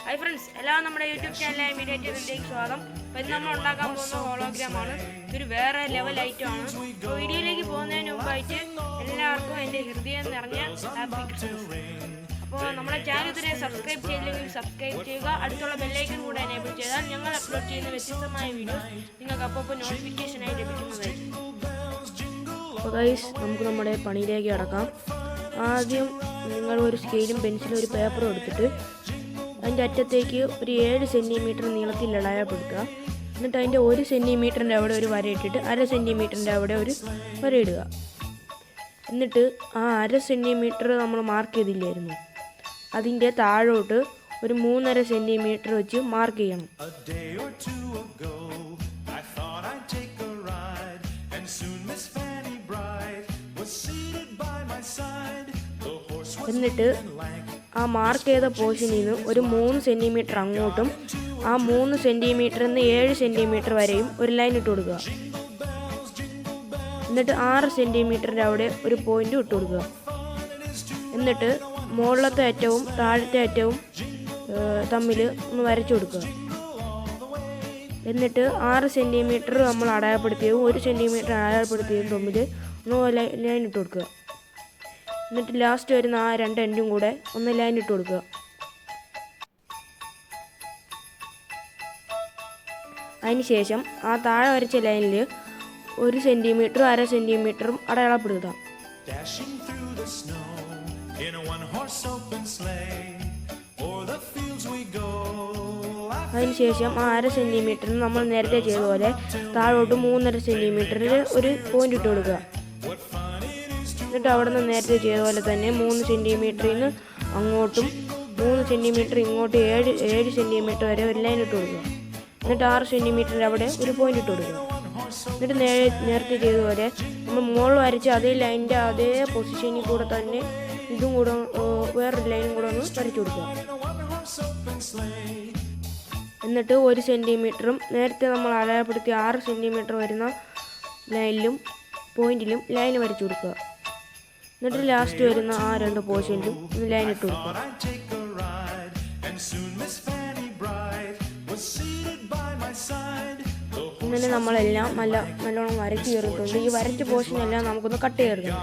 Hi friends, എല്ലാവരും നമ്മുടെ YouTube ചാനലായ മീഡിയയിലേക്ക് സ്വാഗതം. അപ്പോൾ നമ്മൾ ഉണ്ടാക്കാൻ പോകുന്ന ഹോളോഗ്രാം ആണ്. ഇതൊരു വേറെ ലെവൽ ഐറ്റം ആണ്. അപ്പോൾ വീഡിയോയിലേക്ക് പോകുന്നതിന് മുമ്പായിട്ട് എല്ലാവർക്കും എൻ്റെ ഹൃദയം നിറഞ്ഞ ഹാപ്പി ക്രിസ്മസ്. അപ്പോൾ നമ്മുടെ ചാനൽ ഇതുവരെ സബ്സ്ക്രൈബ് ചെയ്തില്ലെങ്കിൽ സബ്സ്ക്രൈബ് ചെയ്യുക. അടുത്തുള്ള ബെല്ലൈക്കൺ കൂടെ എനേബിൾ ചെയ്താൽ ഞങ്ങൾ അപ്ലോഡ് ചെയ്യുന്ന വ്യത്യസ്തമായ വീഡിയോസ് നിങ്ങൾക്ക് അപ്പോൾ നോട്ടിഫിക്കേഷനായി ലഭിക്കുന്നതായിരിക്കും. അപ്പോൾ ഗൈസ്, നമുക്ക് നമ്മുടെ പണിയിലേക്ക് കടക്കാം. ആദ്യം നിങ്ങൾ ഒരു സ്കെയിലും പെൻസിലും ഒരു പേപ്പറും എടുത്തിട്ട് അതിൻ്റെ അറ്റത്തേക്ക് ഒരു 7 സെൻറ്റിമീറ്റർ നീളത്തിൽ അടയാളപ്പെടുത്തുക. എന്നിട്ട് അതിൻ്റെ 1 സെൻറ്റിമീറ്ററിൻ്റെ അവിടെ ഒരു വര ഇട്ടിട്ട് 1/2 സെൻറ്റിമീറ്ററിൻ്റെ അവിടെ ഒരു വര ഇടുക. എന്നിട്ട് ആ 1/2 സെൻറ്റിമീറ്റർ നമ്മൾ മാർക്ക് ചെയ്തില്ലായിരുന്നു, അതിൻ്റെ താഴോട്ട് ഒരു 3.5 സെൻറ്റിമീറ്റർ വെച്ച് മാർക്ക് ചെയ്യണം. എന്നിട്ട് ആ മാർക്ക് ചെയ്ത പോർഷനിൽ നിന്ന് ഒരു 3 സെൻറ്റിമീറ്റർ അങ്ങോട്ടും ആ 3 സെൻറ്റിമീറ്ററിൽ നിന്ന് 7 സെൻറ്റിമീറ്റർ വരെയും ഒരു ലൈൻ ഇട്ട് കൊടുക്കുക. എന്നിട്ട് 6 സെൻറ്റിമീറ്ററിൻ്റെ അവിടെ ഒരു പോയിന്റ് ഇട്ട് കൊടുക്കുക. എന്നിട്ട് മുകളിലത്തെ അറ്റവും താഴത്തെ അറ്റവും തമ്മിൽ ഒന്ന് വരച്ചു കൊടുക്കുക. എന്നിട്ട് 6 സെൻറ്റിമീറ്റർ നമ്മൾ അടയാളപ്പെടുത്തിയതും 1 സെൻറ്റിമീറ്റർ അടയാളപ്പെടുത്തിയതും തമ്മിൽ ഒന്ന് ലൈൻ ഇട്ട് കൊടുക്കുക. എന്നിട്ട് ലാസ്റ്റ് വരുന്ന ആ 2 എൻഡും കൂടെ ഒന്ന് ലൈൻ ഇട്ട് കൊടുക്കുക. അതിനുശേഷം ആ താഴെ വരച്ച ലൈനിൽ 1 സെൻറ്റിമീറ്ററും 1/2 സെൻറ്റിമീറ്ററും അടയാളപ്പെടുത്തുക. അതിനുശേഷം ആ 1/2 സെൻറ്റിമീറ്ററിന് നമ്മൾ നേരത്തെ ചെയ്ത പോലെ താഴോട്ട് 3.5 സെൻറ്റിമീറ്ററിൽ ഒരു പോയിന്റ് ഇട്ട് കൊടുക്കുക. എന്നിട്ട് അവിടെ നിന്ന് നേരത്തെ ചെയ്ത പോലെ തന്നെ 3 സെൻറ്റിമീറ്ററിൽ നിന്ന് അങ്ങോട്ടും 3 സെൻറ്റിമീറ്റർ ഇങ്ങോട്ട് 7 സെൻറ്റിമീറ്റർ വരെ ഒരു ലൈൻ ഇട്ട് കൊടുക്കുക. എന്നിട്ട് 6 സെൻറ്റിമീറ്ററിൻ്റെ അവിടെ ഒരു പോയിന്റ് ഇട്ട് കൊടുക്കുക. എന്നിട്ട് നേരത്തെ ചെയ്തതുപോലെ നമ്മൾ മുകളിൽ വരച്ച അതേ ലൈനിൻ്റെ അതേ പൊസിഷനിൽ കൂടെ തന്നെ ഇതും കൂടെ വേറൊരു ലൈനും കൂടെ ഒന്ന് വരച്ചു കൊടുക്കുക. എന്നിട്ട് 1 സെൻറ്റിമീറ്ററും നേരത്തെ നമ്മൾ അടയാളപ്പെടുത്തിയ 6 സെൻറ്റിമീറ്റർ വരുന്ന ലൈനിലും പോയിന്റിലും ലൈൻ വരച്ചു കൊടുക്കുക. എന്നിട്ട് ലാസ്റ്റ് വരുന്ന ആ 2 പോർഷനിലും ലൈൻ ഇട്ട് കൊടുക്കുക. ഇങ്ങനെ നമ്മളെല്ലാം നല്ലോണം വരച്ച് ചേർത്തിട്ടുണ്ട്. ഈ വരച്ച പോർഷനെല്ലാം നമുക്കൊന്ന് കട്ട് ചേർക്കണം.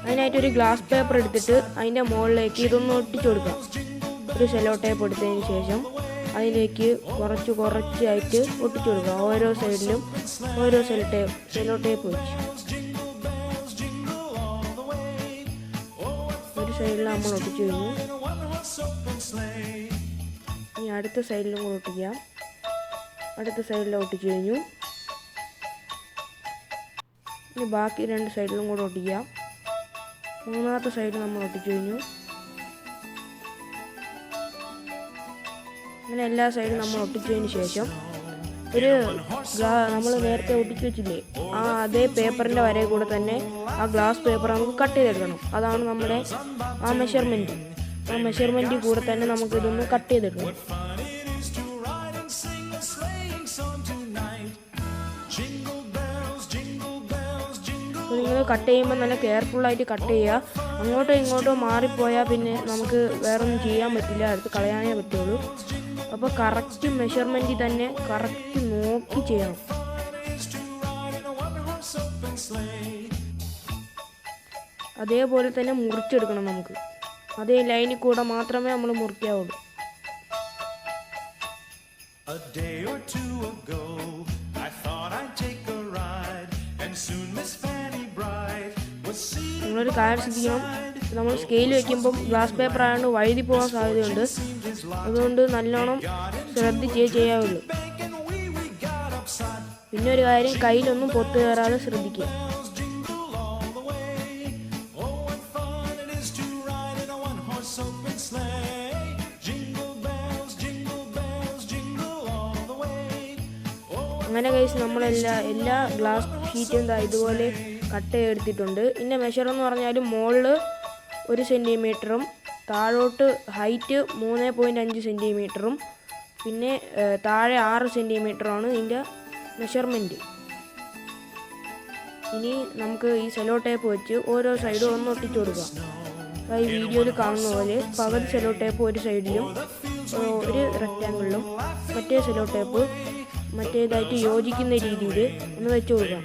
അതിനായിട്ടൊരു ഗ്ലാസ് പേപ്പർ എടുത്തിട്ട് അതിൻ്റെ മുകളിലേക്ക് ഇതൊന്ന് ഒട്ടിച്ചു കൊടുക്കാം. ഒരു സെല്ലോ ടേപ്പ് എടുത്തതിന് ശേഷം അതിലേക്ക് കുറച്ചായിട്ട് ഒട്ടിച്ചു കൊടുക്കുക. ഓരോ സൈഡിലും ഓരോ സെല്ലോ ടേപ്പ് വെച്ച് ഒരു സൈഡിൽ നമ്മൾ ഒട്ടിച്ചു കഴിഞ്ഞു. ഇനി അടുത്ത സൈഡിലും കൂടെ ഒട്ടിക്കാം. അടുത്ത സൈഡിലും ഒട്ടിച്ചു കഴിഞ്ഞു. ഇനി ബാക്കി 2 സൈഡിലും കൂടെ ഒട്ടിക്കാം. 3ാമത്തെ സൈഡ് നമ്മൾ ഒട്ടിച്ചു കഴിഞ്ഞു. അങ്ങനെ എല്ലാ സൈഡും നമ്മൾ ഒട്ടിച്ചതിന് ശേഷം ഒരു നമ്മൾ നേരത്തെ ഒട്ടിച്ച് വെച്ചില്ലേ, ആ അതേ പേപ്പറിൻ്റെ വരയിൽ കൂടെ തന്നെ ആ ഗ്ലാസ് പേപ്പർ നമുക്ക് കട്ട് ചെയ്തെടുക്കണം. അതാണ് നമ്മുടെ ആ മെഷർമെൻറ്റിൽ കൂടെ തന്നെ നമുക്കിതൊന്ന് കട്ട് ചെയ്തെടുക്കണം. അപ്പോൾ നിങ്ങൾ കട്ട് ചെയ്യുമ്പോൾ നല്ല കെയർഫുള്ളായിട്ട് കട്ട് ചെയ്യുക. അങ്ങോട്ടോ ഇങ്ങോട്ടോ മാറിപ്പോയാൽ പിന്നെ നമുക്ക് വേറൊന്നും ചെയ്യാൻ പറ്റില്ല, അടുത്ത് കളയാനേ പറ്റുള്ളൂ. അപ്പോൾ കറക്റ്റ് മെഷർമെൻറ്റിൽ തന്നെ കറക്റ്റ് നോക്കി ചെയ്യണം. അതേപോലെ തന്നെ മുറിച്ചെടുക്കണം. നമുക്ക് അതേ ലൈനിൽ കൂടെ മാത്രമേ നമ്മൾ മുറിക്കാവുള്ളൂ. നിങ്ങളൊരു കാര്യം ശ്രദ്ധിക്കണം, നമ്മൾ സ്കെയിൽ വയ്ക്കുമ്പം ഗ്ലാസ് പേപ്പർ ആയതുകൊണ്ട് വഴുതി പോകാൻ സാധ്യതയുണ്ട്. അതുകൊണ്ട് നല്ലോണം ശ്രദ്ധിച്ചേ ചെയ്യാവുള്ളൂ. പിന്നെ ഒരു കാര്യം, കയ്യിലൊന്നും പൊത്ത് കയറാതെ ശ്രദ്ധിക്കുക. അങ്ങനെ ഗൈസ്, നമ്മളെല്ലാ ഗ്ലാസ് ഷീറ്റും ഇതുപോലെ കട്ട് ചെയ്തെടുത്തിട്ടുണ്ട്. ഇതിൻ്റെ മെഷർ എന്ന് പറഞ്ഞാൽ മുകളിൽ 1 സെൻറ്റിമീറ്ററും താഴോട്ട് ഹൈറ്റ് 3.5 സെൻറ്റിമീറ്ററും പിന്നെ താഴെ 6 സെൻറ്റിമീറ്ററുമാണ് ഇതിൻ്റെ മെഷർമെൻറ്റ്. ഇനി നമുക്ക് ഈ സെല്ലോ ടേപ്പ് വെച്ച് ഓരോ സൈഡും ഒന്ന് ഒട്ടിച്ചു കൊടുക്കാം. ഈ വീഡിയോയിൽ കാണുന്ന പോലെ പകുതി സെലോ ടേപ്പ് ഒരു സൈഡിലും ഒരു റെക്റ്റാങ്കിളിലും മറ്റേ സെലോ ടേപ്പ് മറ്റേതായിട്ട് യോജിക്കുന്ന രീതിയിൽ ഒന്ന് വെച്ച് കൊടുക്കാം.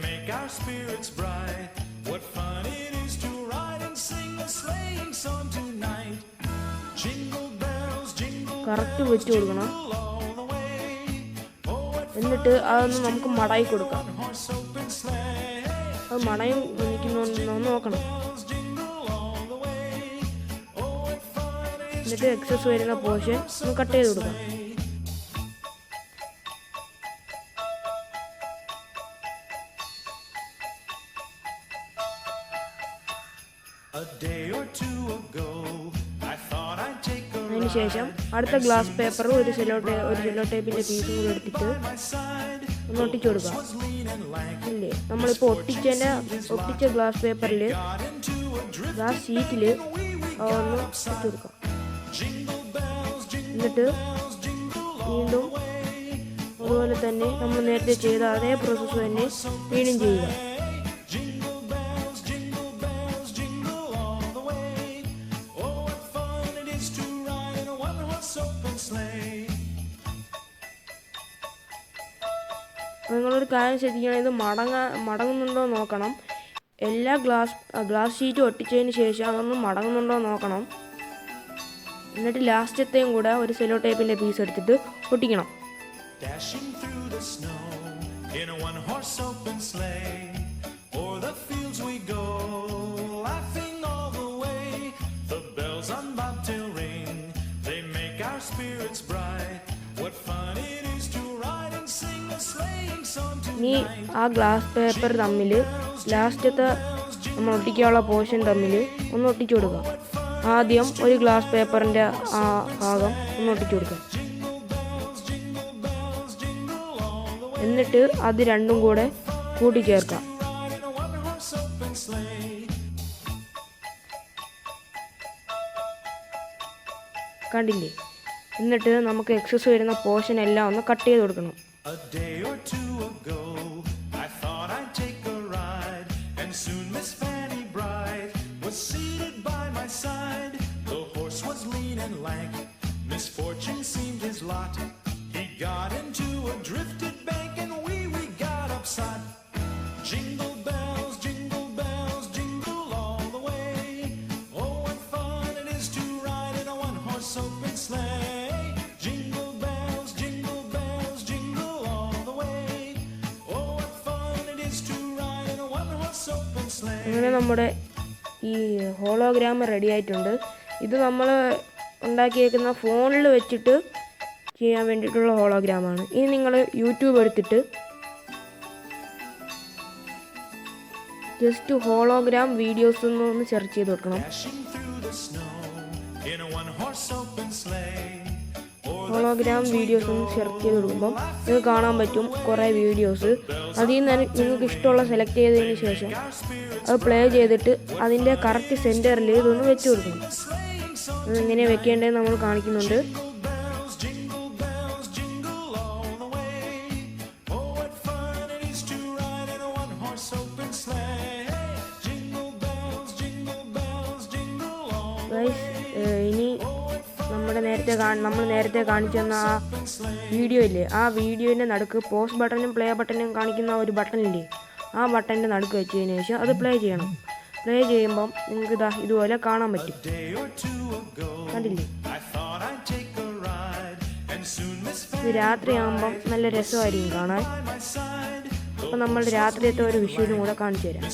കറക്റ്റ് വെച്ച് കൊടുക്കണം. എന്നിട്ട് അതൊന്ന് നമുക്ക് മടക്കി കൊടുക്കാം. അത് മടയും നിൽക്കുന്നോ നോക്കണം. എന്നിട്ട് എക്സസ് വരുന്ന പോർഷൻ ഒന്ന് കട്ട് ചെയ്ത് കൊടുക്കാം. അതിനുശേഷം അടുത്ത ഗ്ലാസ് പേപ്പർ ഒരു സെല്ലോ ടേപ്പിൻ്റെ പീസും കൂടി എടുത്തിട്ട് ഒന്ന് ഒട്ടിച്ചു കൊടുക്കാം. ഇല്ലേ, നമ്മളിപ്പോൾ ഒട്ടിച്ച ഗ്ലാസ് പേപ്പറിൽ ഗ്ലാസ് ഷീറ്റിൽ ഒന്ന് ഒട്ടിച്ചു കൊടുക്കാം. എന്നിട്ട് വീണ്ടും അതുപോലെ തന്നെ നമ്മൾ നേരത്തെ ചെയ്ത അതേ പ്രോസസ്സ് തന്നെ വീണ്ടും ചെയ്യുക. നിങ്ങളൊരു കാര്യം ശ്രദ്ധിക്കണം, ഇത് മടങ്ങുന്നുണ്ടോ നോക്കണം. എല്ലാ ഗ്ലാസ് ഷീറ്റ് ഒട്ടിച്ചതിന് ശേഷം അതൊന്ന് മടങ്ങുന്നുണ്ടോ നോക്കണം. എന്നിട്ട് ലാസ്റ്റത്തെയും കൂടെ ഒരു സെല്ലോ ടേപ്പിൻ്റെ പീസ് എടുത്തിട്ട് ഒട്ടിക്കണം. ഇനി ആ ഗ്ലാസ് പേപ്പർ തമ്മിൽ ലാസ്റ്റത്തെ നമ്മൾ ഒട്ടിക്കാനുള്ള പോർഷൻ തമ്മിൽ ഒന്ന് ഒട്ടിച്ചു കൊടുക്കാം. ആദ്യം ഒരു ഗ്ലാസ് പേപ്പറിൻ്റെ ആ ഭാഗം ഒന്ന് ഒട്ടിച്ചു കൊടുക്കാം. എന്നിട്ട് അത് രണ്ടും കൂടെ കൂട്ടിച്ചേർക്കാം. കണ്ടില്ലേ? എന്നിട്ട് നമുക്ക് എക്സസ് വരുന്ന പോർഷൻ എല്ലാം ഒന്ന് കട്ട് ചെയ്ത് കൊടുക്കണം. Misfortune seemed his lot. He got into a drifted bank and we got upset. Jingle bells, jingle all the way. Oh, what fun it is to ride in a one-horse open sleigh. Jingle bells, jingle all the way. Oh, what fun it is to ride in a one-horse open sleigh. അങ്ങനെ നമ്മുടെ ഈ hologram ready ആയിട്ടുണ്ട്. ഇത് നമ്മൾ ഉണ്ടാക്കിയേക്കുന്ന ഫോണിൽ വെച്ചിട്ട് ചെയ്യാൻ വേണ്ടിയിട്ടുള്ള ഹോളോഗ്രാമാണ്. ഇനി നിങ്ങൾ യൂട്യൂബ് എടുത്തിട്ട് ജസ്റ്റ് ഹോളോഗ്രാം വീഡിയോസ് ഒന്ന് സെർച്ച് ചെയ്ത് കൊടുക്കണം. ഹോളോഗ്രാം വീഡിയോസ് ഒന്ന് സെർച്ച് ചെയ്ത് കൊടുക്കുമ്പം നിങ്ങൾക്ക് കാണാൻ പറ്റും കുറേ വീഡിയോസ്. അതിൽ നിന്ന് നിങ്ങൾക്ക് ഇഷ്ടമുള്ള സെലക്ട് ചെയ്തതിന് ശേഷം അത് പ്ലേ ചെയ്തിട്ട് അതിൻ്റെ കറക്റ്റ് സെൻറ്ററിൽ ഇതൊന്ന് വെച്ച് കൊടുക്കണം. അതെങ്ങനെ വെക്കേണ്ടതെന്ന് നമ്മൾ കാണിക്കുന്നുണ്ട്. ഇനി നമ്മൾ നേരത്തെ കാണിച്ചു തന്ന ആ വീഡിയോ ഇല്ലേ, ആ വീഡിയോൻ്റെ നടുക്ക് പോസ് ബട്ടണും പ്ലേ ബട്ടണും കാണിക്കുന്ന ഒരു ബട്ടണില്ലേ, ആ ബട്ടണിൻ്റെ നടുക്ക് വെച്ചതിന് ശേഷം അത് പ്ലേ ചെയ്യണം. പ്ലേ ചെയ്യുമ്പം നിങ്ങൾക്ക് ഇതുപോലെ കാണാൻ പറ്റും. കണ്ടില്ലേ? ഇത് രാത്രിയാകുമ്പം നല്ല രസമായിരിക്കും കാണാൻ. അപ്പം നമ്മൾ രാത്രിയത്തെ ഒരു വിഷ്വലും കൂടെ കാണിച്ചു തരാം.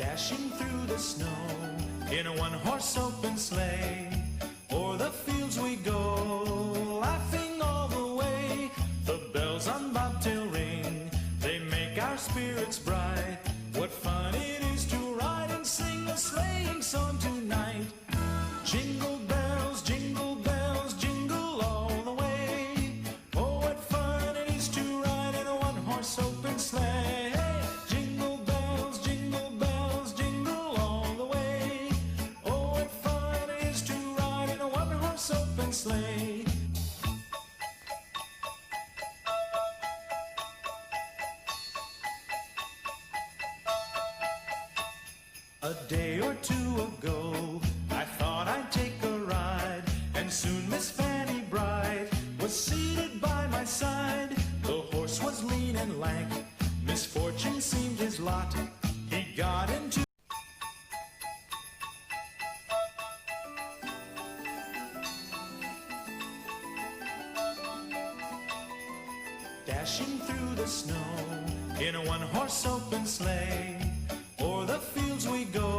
Dashing through the snow in a one-horse open sleigh, o'er the fields we go, laughing all the way. The bells on bobtail ring, they make our spirits bright. What fun it is to ride and sing a sleighing song tonight. Jingle bells, jingle all the way. Oh, what fun it is to ride in a one-horse open sleigh. Sleigh. A day or two ago, I thought I'd take a ride, and soon Miss Fanny Bright was seated by my side. The horse was lean and lank, misfortune seemed his lot. He got into dashing through the snow in a one-horse open sleigh. O'er the fields we go,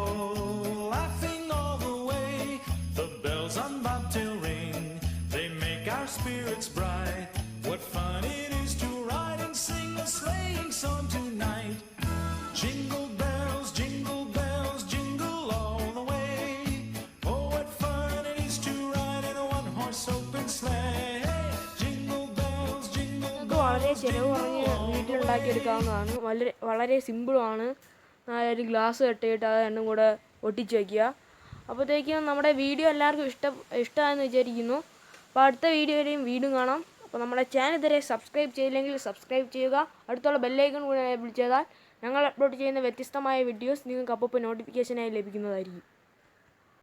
laughing all the way. The bells on bobtail ring, they make our spirits bright. What fun it is to ride and sing a sleighing song tonight. Jingle bells, jingle all the way. Oh, what fun it is to ride in a one-horse open sleigh. Jingle bells, jingle നമുക്ക് വളരെ ചിലവ് കുറഞ്ഞ് വീട്ടിലുണ്ടാക്കിയെടുക്കാവുന്നതാണ്. വളരെ സിമ്പിളുമാണ്. ഒരു glass കെട്ടിയിട്ട് അത് രണ്ടും കൂടെ ഒട്ടിച്ച് വയ്ക്കുക. അപ്പോഴത്തേക്കും നമ്മുടെ വീഡിയോ എല്ലാവർക്കും ഇഷ്ടമായെന്ന് വിചാരിക്കുന്നു. അപ്പോൾ അടുത്ത വീഡിയോയിലെയും വീണ്ടും കാണാം. അപ്പോൾ നമ്മുടെ ചാനൽ ഇതുവരെ സബ്സ്ക്രൈബ് ചെയ്തില്ലെങ്കിൽ സബ്സ്ക്രൈബ് ചെയ്യുക. അടുത്തുള്ള ബെല്ലൈക്കൺ കൂടെ എനേബിൾ ചെയ്താൽ ഞങ്ങൾ അപ്ലോഡ് ചെയ്യുന്ന വ്യത്യസ്തമായ വീഡിയോസ് നിങ്ങൾക്ക് അപ്പോൾ നോട്ടിഫിക്കേഷനായി ലഭിക്കുന്നതായിരിക്കും.